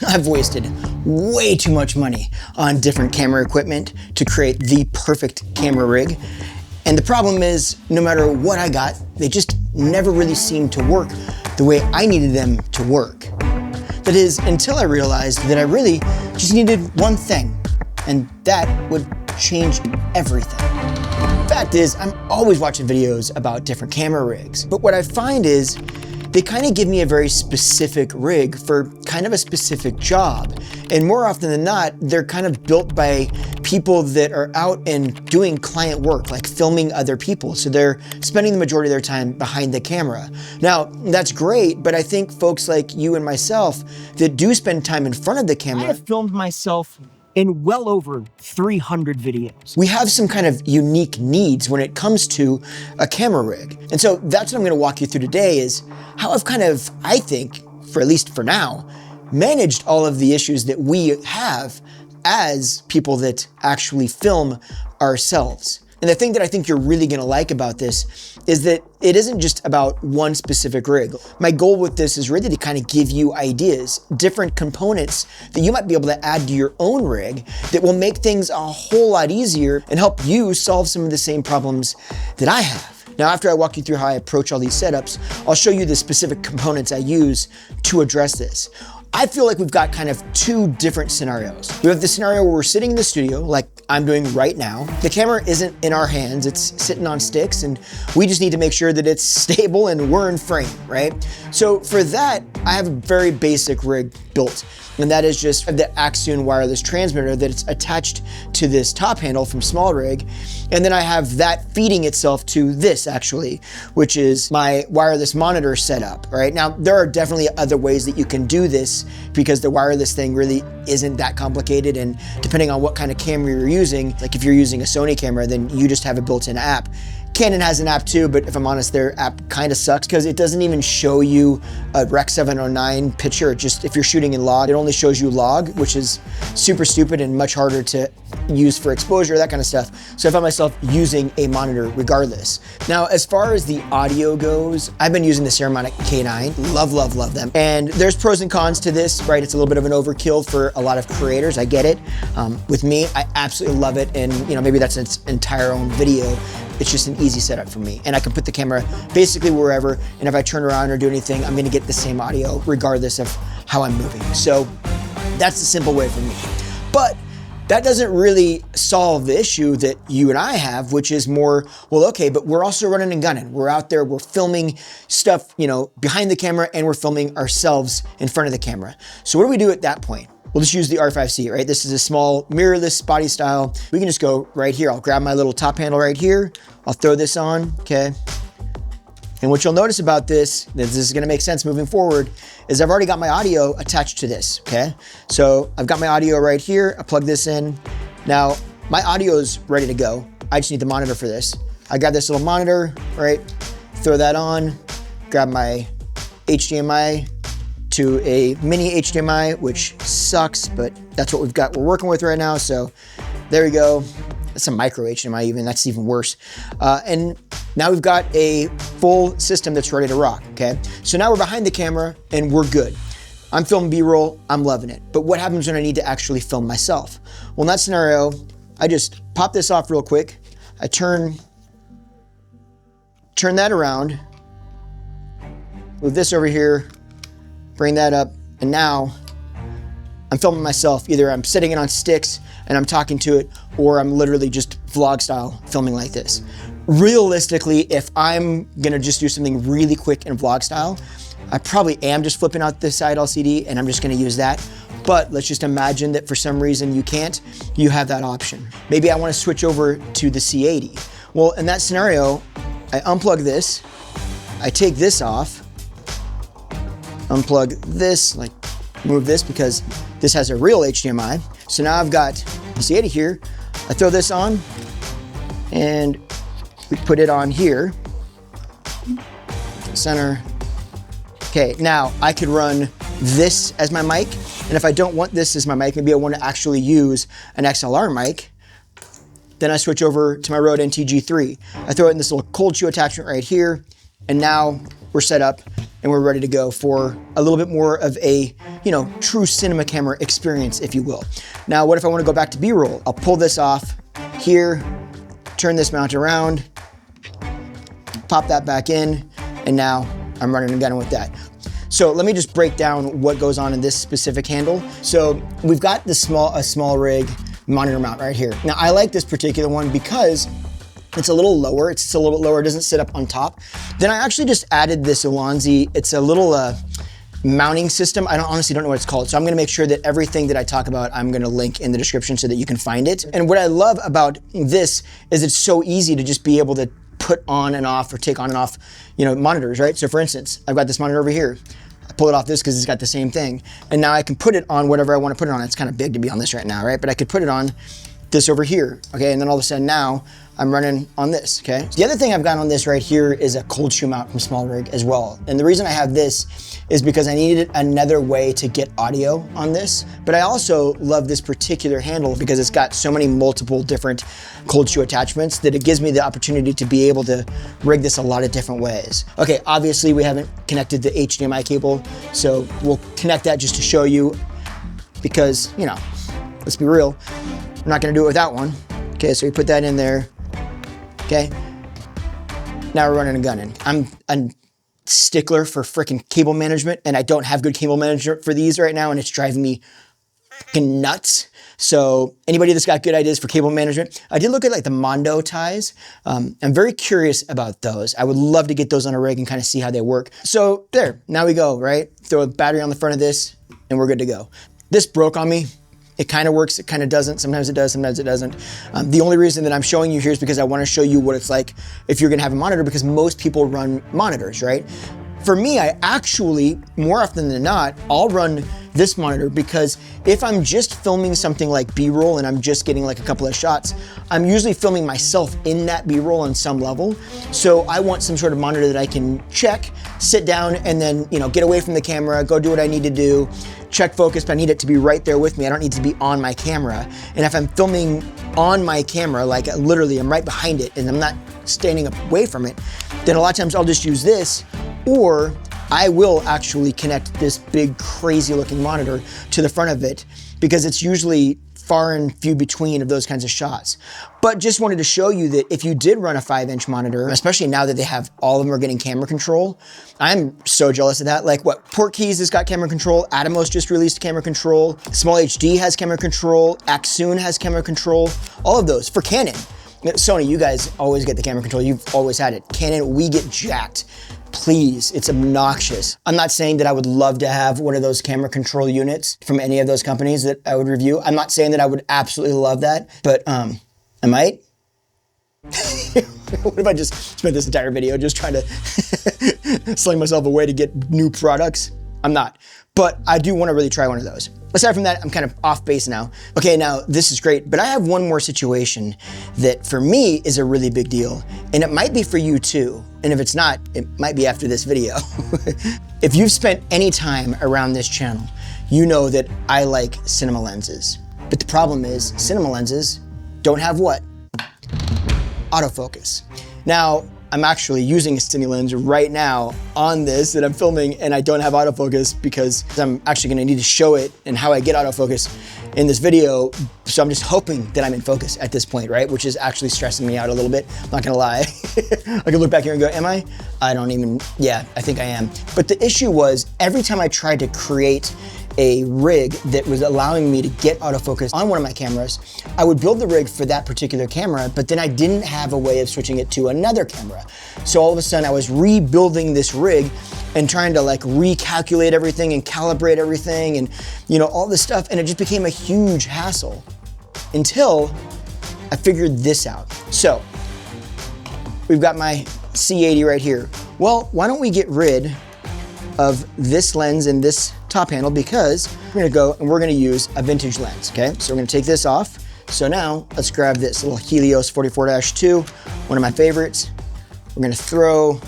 I've wasted way too much money on different camera equipment to create the perfect camera rig. And the problem is, no matter what I got, they just never really seemed to work the way I needed them to work. That is, until I realized that I really just needed one thing, and that would change everything. Fact is, I'm always watching videos about different camera rigs, but what I find is they kind of give me a very specific rig for kind of a specific job. And more often than not, they're kind of built by people that are out and doing client work, like filming other people. So they're spending the majority of their time behind the camera. Now, that's great, but I think folks like you and myself that do spend time in front of the camera. I have filmed myself in well over 300 videos. We have some kind of unique needs when it comes to a camera rig. And so that's what I'm gonna walk you through today is how I've kind of, I think, for at least for now, managed all of the issues that we have as people that actually film ourselves. And the thing that I think you're really gonna like about this is that it isn't just about one specific rig. My goal with this is really to kind of give you ideas, different components that you might be able to add to your own rig that will make things a whole lot easier and help you solve some of the same problems that I have. Now, after I walk you through how I approach all these setups, I'll show you the specific components I use to address this. I feel like we've got kind of two different scenarios. We have the scenario where we're sitting in the studio, like I'm doing right now. The camera isn't in our hands, it's sitting on sticks, and we just need to make sure that it's stable and we're in frame, right? So for that, I have a very basic rig built, and that is just the Axion wireless transmitter that's attached to this top handle from Small Rig. And then I have that feeding itself to this actually, which is my wireless monitor setup, right? Now, there are definitely other ways that you can do this because the wireless thing really isn't that complicated, and depending on what kind of camera you're using, like if you're using a Sony camera, then you just have a built-in app. Canon has an app too, but if I'm honest, their app kind of sucks because it doesn't even show you a Rec 709 picture. It just, if you're shooting in log, it only shows you log, which is super stupid and much harder to use for exposure, that kind of stuff. So I found myself using a monitor regardless. Now, as far as the audio goes, I've been using the Ceramic K9. Love, love, love them. And there's pros and cons to this, right? It's a little bit of an overkill for a lot of creators. I get it. With me, I absolutely love it. And maybe that's its entire own video. It's just an easy setup for me. And I can put the camera basically wherever, and if I turn around or do anything, I'm gonna get the same audio regardless of how I'm moving. So that's the simple way for me. But that doesn't really solve the issue that you and I have, which is more, well, okay, but we're also running and gunning. We're out there, we're filming stuff, behind the camera, and we're filming ourselves in front of the camera. So what do we do at that point? We'll just use the R5C, right? This is a small mirrorless body style. We can just go right here. I'll grab my little top handle right here. I'll throw this on, okay? And what you'll notice about this is gonna make sense moving forward, is I've already got my audio attached to this, okay? So I've got my audio right here. I plug this in. Now, my audio is ready to go. I just need the monitor for this. I got this little monitor, right? Throw that on, grab my HDMI to a mini HDMI, which sucks, but that's what we've got. We're working with right now, so there we go. That's a micro HDMI even, that's even worse. And now we've got a full system that's ready to rock, okay? So now we're behind the camera and we're good. I'm filming B-roll, I'm loving it. But what happens when I need to actually film myself? Well, in that scenario, I just pop this off real quick. I turn that around, move this over here, bring that up, and now I'm filming myself. Either I'm sitting it on sticks and I'm talking to it, or I'm literally just vlog style filming like this. Realistically, if I'm gonna just do something really quick in vlog style, I probably am just flipping out the side LCD and I'm just gonna use that. But let's just imagine that for some reason you can't, you have that option. Maybe I wanna switch over to the C80. Well, in that scenario, I unplug this, I take this off, unplug this, like move this because this has a real HDMI. So now I've got the C80 here. I throw this on and we put it on here, center. Okay, now I could run this as my mic. And if I don't want this as my mic, maybe I want to actually use an XLR mic. Then I switch over to my Rode NTG3. I throw it in this little cold shoe attachment right here. And now we're set up and we're ready to go for a little bit more of a, you know, true cinema camera experience, if you will. Now, what if I want to go back to B-roll? I'll pull this off here, turn this mount around, pop that back in, and now I'm running and gunning with that. So let me just break down what goes on in this specific handle. So we've got a small rig monitor mount right here. Now I like this particular one because it's a little lower. It's a little bit lower. It doesn't sit up on top. Then I actually just added this Alonzi. It's a little mounting system. I honestly don't know what it's called. So I'm gonna make sure that everything that I talk about, I'm gonna link in the description so that you can find it. And what I love about this is it's so easy to just be able to put on and off or take on and off, you know, monitors, right? So for instance, I've got this monitor over here. I pull it off this because it's got the same thing. And now I can put it on whatever I want to put it on. It's kind of big to be on this right now, right? But I could put it on this over here, okay? And then all of a sudden now I'm running on this, okay? So the other thing I've got on this right here is a cold shoe mount from Small Rig as well. And the reason I have this is because I needed another way to get audio on this. But I also love this particular handle because it's got so many multiple different cold shoe attachments that it gives me the opportunity to be able to rig this a lot of different ways. Okay, obviously we haven't connected the HDMI cable, so we'll connect that just to show you because, you know, let's be real, I'm not gonna do it without one. Okay, so we put that in there. Okay, now we're running and gunning. I'm a stickler for freaking cable management, and I don't have good cable management for these right now, and it's driving me freaking nuts. So anybody that's got good ideas for cable management, I did look at like the Mondo ties. I'm very curious about those. I would love to get those on a rig and kind of see how they work. So there, now we go, right? Throw a battery on the front of this, and we're good to go. This broke on me. It kind of works, it kind of doesn't. Sometimes it does, sometimes it doesn't. The only reason that I'm showing you here is because I want to show you what it's like if you're gonna have a monitor, because most people run monitors, right? For me, I actually, more often than not, I'll run this monitor because if I'm just filming something like B-roll and I'm just getting like a couple of shots, I'm usually filming myself in that B-roll on some level. So I want some sort of monitor that I can check, sit down, and then, you know, get away from the camera, go do what I need to do, check focus, but I need it to be right there with me. I don't need to be on my camera. And if I'm filming on my camera, like literally I'm right behind it and I'm not standing away from it, then a lot of times I'll just use this, or I will actually connect this big crazy looking monitor to the front of it because it's usually far and few between of those kinds of shots. But just wanted to show you that if you did run a 5-inch monitor, especially now that they have, all of them are getting camera control, I'm so jealous of that. Like what, Portkeys has got camera control, Atomos just released camera control, Small HD has camera control, Axoon has camera control, all of those for Canon. Sony, you guys always get the camera control, you've always had it. Canon, we get jacked. Please, it's obnoxious. I'm not saying that I would love to have one of those camera control units from any of those companies that I would review. I'm not saying that I would absolutely love that, but I might. What if I just spent this entire video just trying to sling myself away to get new products? I'm not, but I do want to really try one of those. Aside from that, I'm kind of off base now. Okay, now this is great, but I have one more situation that for me is a really big deal, and it might be for you too. And if it's not, it might be after this video. If you've spent any time around this channel, you know that I like cinema lenses. But the problem is, cinema lenses don't have what? Autofocus. Now, I'm actually using a cine lens right now on this that I'm filming, and I don't have autofocus because I'm actually gonna need to show it and how I get autofocus in this video. So I'm just hoping that I'm in focus at this point, right? Which is actually stressing me out a little bit, I'm not gonna lie. I can look back here and go, am I? I don't even, yeah, I think I am. But the issue was, every time I tried to create a rig that was allowing me to get autofocus on one of my cameras, I would build the rig for that particular camera, but then I didn't have a way of switching it to another camera. So all of a sudden I was rebuilding this rig and trying to like recalculate everything and calibrate everything and, you know, all this stuff, and it just became a huge hassle until I figured this out. So we've got my C80 right here. Well, why don't we get rid of this lens and this top handle, because we're gonna go and we're gonna use a vintage lens, okay? So we're gonna take this off. So now let's grab this little Helios 44-2, one of my favorites. We're gonna throw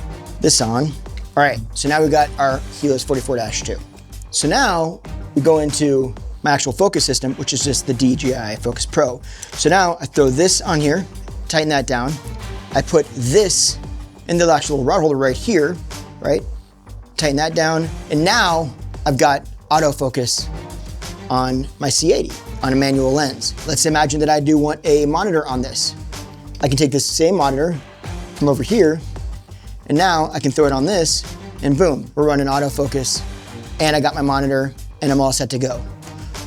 this on. All right, so now we've got our Helios 44-2. So now we go into my actual focus system, which is just the DJI Focus Pro. So now I throw this on here, tighten that down. I put this in the actual rod holder right here, right? tighten that down. And now I've got autofocus on my C80, on a manual lens. Let's imagine that I do want a monitor on this. I can take this same monitor from over here, and now I can throw it on this, and boom, we're running autofocus, and I got my monitor, and I'm all set to go.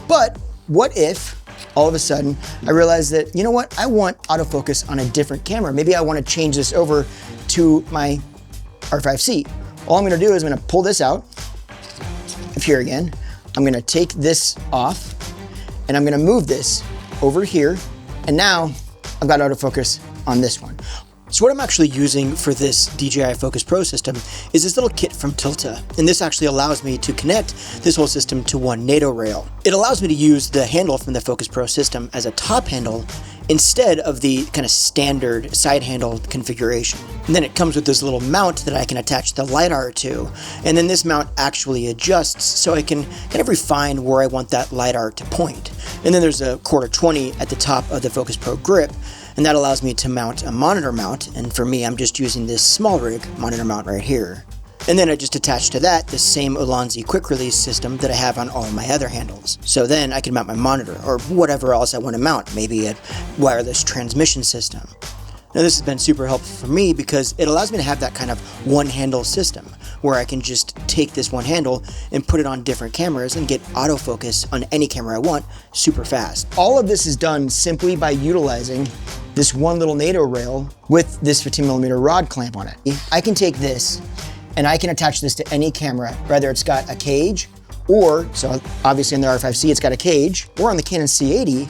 But what if all of a sudden I realize that, you know what, I want autofocus on a different camera. Maybe I want to change this over to my R5C. All I'm gonna do is I'm gonna pull this out of here again. I'm gonna take this off, and I'm gonna move this over here, and now I've got autofocus on this one. So what I'm actually using for this DJI Focus Pro system is this little kit from Tilta, and this actually allows me to connect this whole system to one NATO rail. It allows me to use the handle from the Focus Pro system as a top handle instead of the kind of standard side handle configuration. And then it comes with this little mount that I can attach the LiDAR to, and then this mount actually adjusts so I can kind of refine where I want that LiDAR to point. And then there's a 1/4-20 at the top of the Focus Pro grip, and that allows me to mount a monitor mount, and for me, I'm just using this small rig monitor mount right here. And then I just attach to that the same Ulanzi quick release system that I have on all my other handles. So then I can mount my monitor or whatever else I want to mount, maybe a wireless transmission system. Now this has been super helpful for me because it allows me to have that kind of one handle system where I can just take this one handle and put it on different cameras and get autofocus on any camera I want super fast. All of this is done simply by utilizing this one little NATO rail with this 15mm rod clamp on it. I can take this and I can attach this to any camera, whether it's got a cage or, so obviously in the R5C it's got a cage, or on the Canon C80,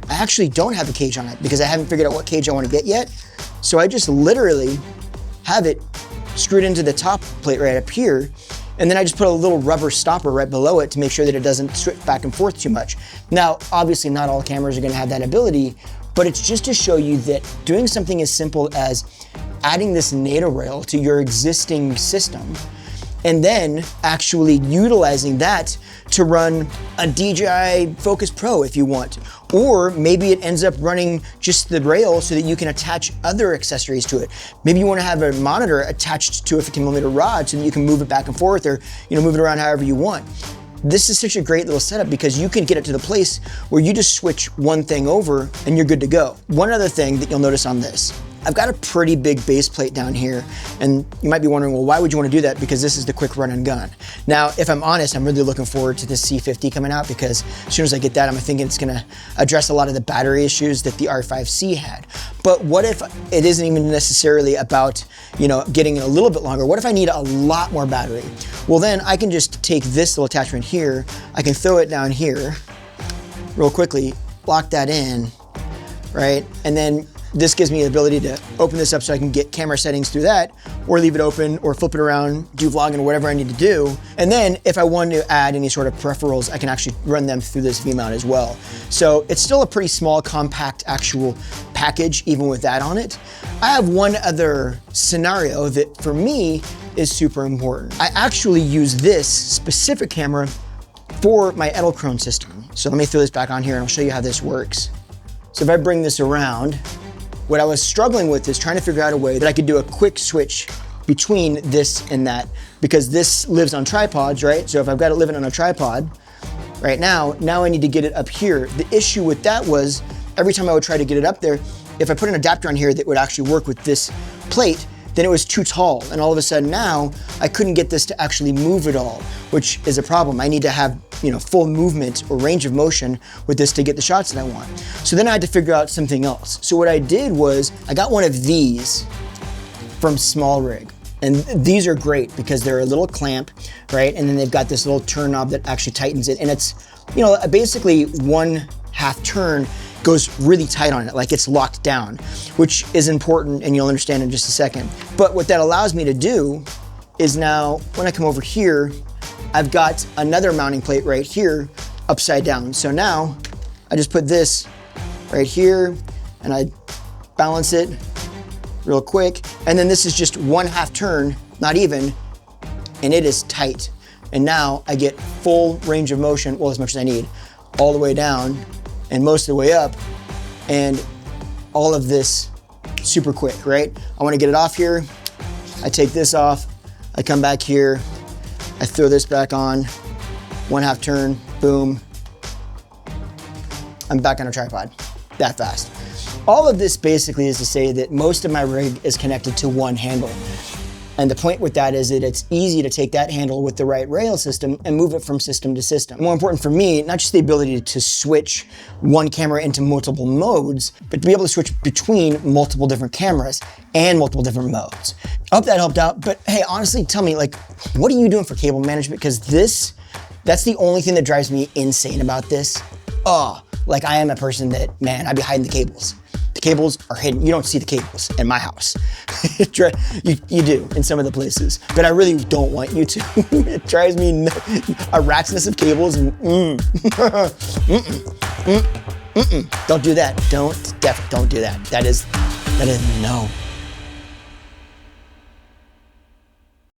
I actually don't have a cage on it because I haven't figured out what cage I want to get yet. So I just literally have it screwed into the top plate right up here, and then I just put a little rubber stopper right below it to make sure that it doesn't switch back and forth too much. Now, obviously not all cameras are going to have that ability, but it's just to show you that doing something as simple as adding this NATO rail to your existing system and then actually utilizing that to run a DJI Focus Pro if you want. Or maybe it ends up running just the rail so that you can attach other accessories to it. Maybe you want to have a monitor attached to a 15mm rod so that you can move it back and forth, or move it around however you want. This is such a great little setup because you can get it to the place where you just switch one thing over and you're good to go. One other thing that you'll notice on this, I've got a pretty big base plate down here, and you might be wondering, well, why would you want to do that? Because this is the quick run and gun. Now, if I'm honest, I'm really looking forward to this C50 coming out because as soon as I get that, I'm thinking it's gonna address a lot of the battery issues that the R5C had. But what if it isn't even necessarily about, getting it a little bit longer? What if I need a lot more battery? Well, then I can just take this little attachment here, I can throw it down here real quickly, lock that in, right? And then this gives me the ability to open this up so I can get camera settings through that, or leave it open, or flip it around, do vlogging, or whatever I need to do. And then if I want to add any sort of peripherals, I can actually run them through this V-mount as well. So it's still a pretty small, compact actual package, even with that on it. I have one other scenario that for me is super important. I actually use this specific camera for my Edelkrone system. So let me throw this back on here and I'll show you how this works. So if I bring this around, what I was struggling with is trying to figure out a way that I could do a quick switch between this and that, because this lives on tripods, right? So if I've got it living on a tripod right now I need to get it up here. The issue with that was every time I would try to get it up there, if I put an adapter on here that would actually work with this plate, then it was too tall. And all of a sudden now I couldn't get this to actually move at all, which is a problem. I need to have full movement or range of motion with this to get the shots that I want. So then I had to figure out something else. So what I did was I got one of these from Small Rig. And these are great because they're a little clamp, right? And then they've got this little turn knob that actually tightens it. And it's, basically 1/2 turn goes really tight on it, like it's locked down, which is important, and you'll understand in just a second. But what that allows me to do is now, when I come over here, I've got another mounting plate right here, upside down. So now, I just put this right here, and I balance it real quick, and then this is just 1/2 turn, not even, and it is tight. And now I get full range of motion, well, as much as I need, all the way down, and most of the way up, and all of this super quick, right? I wanna get it off here, I take this off, I come back here, I throw this back on, 1/2 turn, boom. I'm back on a tripod, that fast. All of this basically is to say that most of my rig is connected to one handle. And the point with that is that it's easy to take that handle with the right rail system and move it from system to system. More important for me, not just the ability to switch one camera into multiple modes, but to be able to switch between multiple different cameras and multiple different modes. I hope that helped out, but hey, honestly, tell me, like, what are you doing for cable management? Because that's the only thing that drives me insane about this. Like I am a person that, man, I'd be hiding the cables. The cables are hidden. You don't see the cables in my house. You do in some of the places, but I really don't want you to. It drives me a rat's nest of cables and don't do that. Don't do that. That is no.